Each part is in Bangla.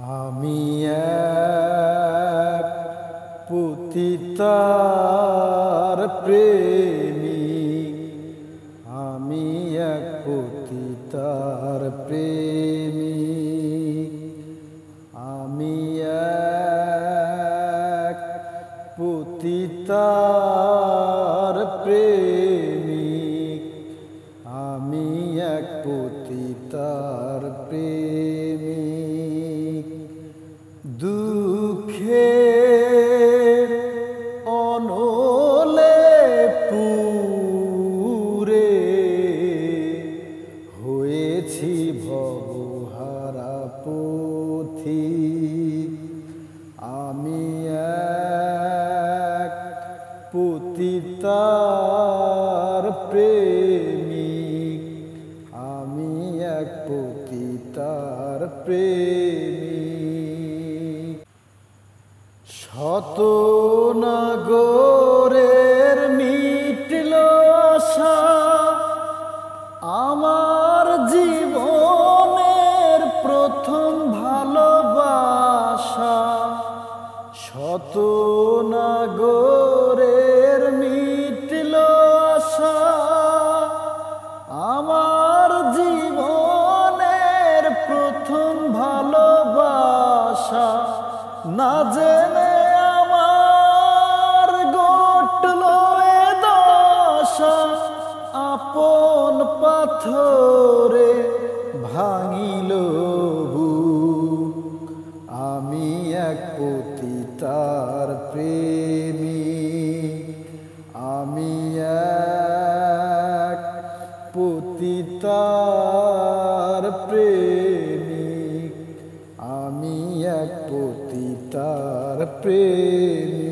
আমি এক পতিতার প্রেমিক, আমি এক পতিতার প্রেমিক, আমি এক পতিতার প্রেমিক, আমি এক পতিতার প্রেমিক। দুঃখে অনলে পুরে হয়েছি ভবহারা পথিক, আমি এক পতিতার প্রেমিক, আমি এক পতিতার প্রেমিক। শত নাগরের মিটল আশা, আমার জীবনের প্রথম ভালোবাসা। শত নাগরের মিটল আশা, আমার জীবনের প্রথম ভালোবাসা। না জেনে আমার ঘটল এ দশা, আপন পাথরে ভাঙিল বুক, আমি এক পতিতার প্রেমিক, আমি এক পতিতার প্রেমিক, আমি এক পতিতার প্রেমিক।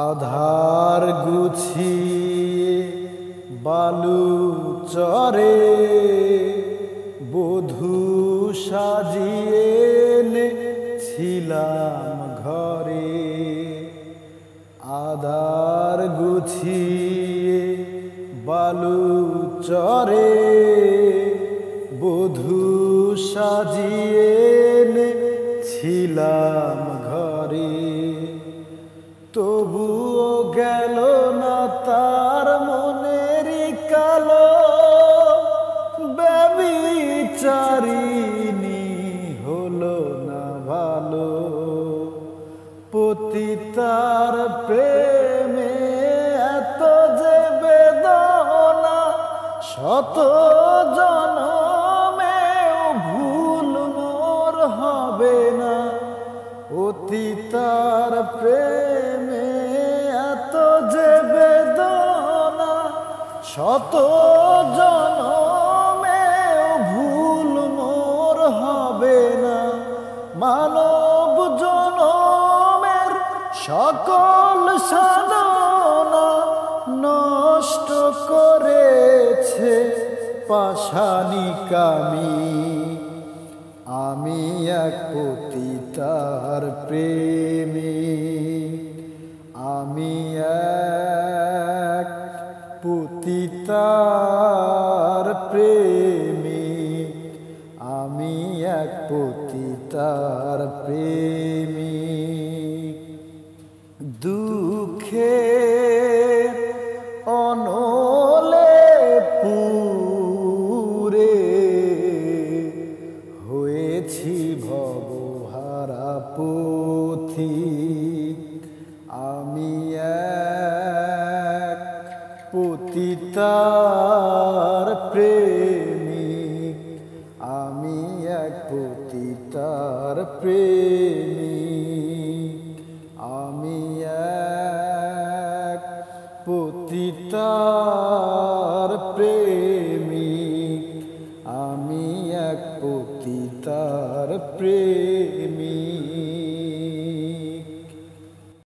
আধার গুছিয়ে বালু চরে বধূ সাজিয়ে ছিলাম ঘরে। আধার গুছিয়ে বালু চরে বধূ সাজিয়ে ছিলাম ঘরে। তবুও গেল না তার মনেরই কালো, ব্যভিচারিণী হলো না ভালো। পতিতার প্রেমে এত যে বেদনা, শত জনমেও ভুল মোর হবে না। পতিতার প্রেমে এত যে বেদনা, শত জনমেও ভুল মোর হবে না। মানব জনমের সকল সাধনা নষ্ট করেছে পাষাণী কামি, আমি এক পতিতার প্রেমিক, আমি এক পতিতার প্রেমিক, আমি এক পতিতার প্রেমিক। দুঃখে অনলে পুরে হয়েছি ভবহারা পথিক, আমি এক পতিতার প্রেমিক, আমি এক পতিতার প্রেমিক, আমি এক পতিতার প্রেমিক, আমি এক পতিতার প্রেমিক।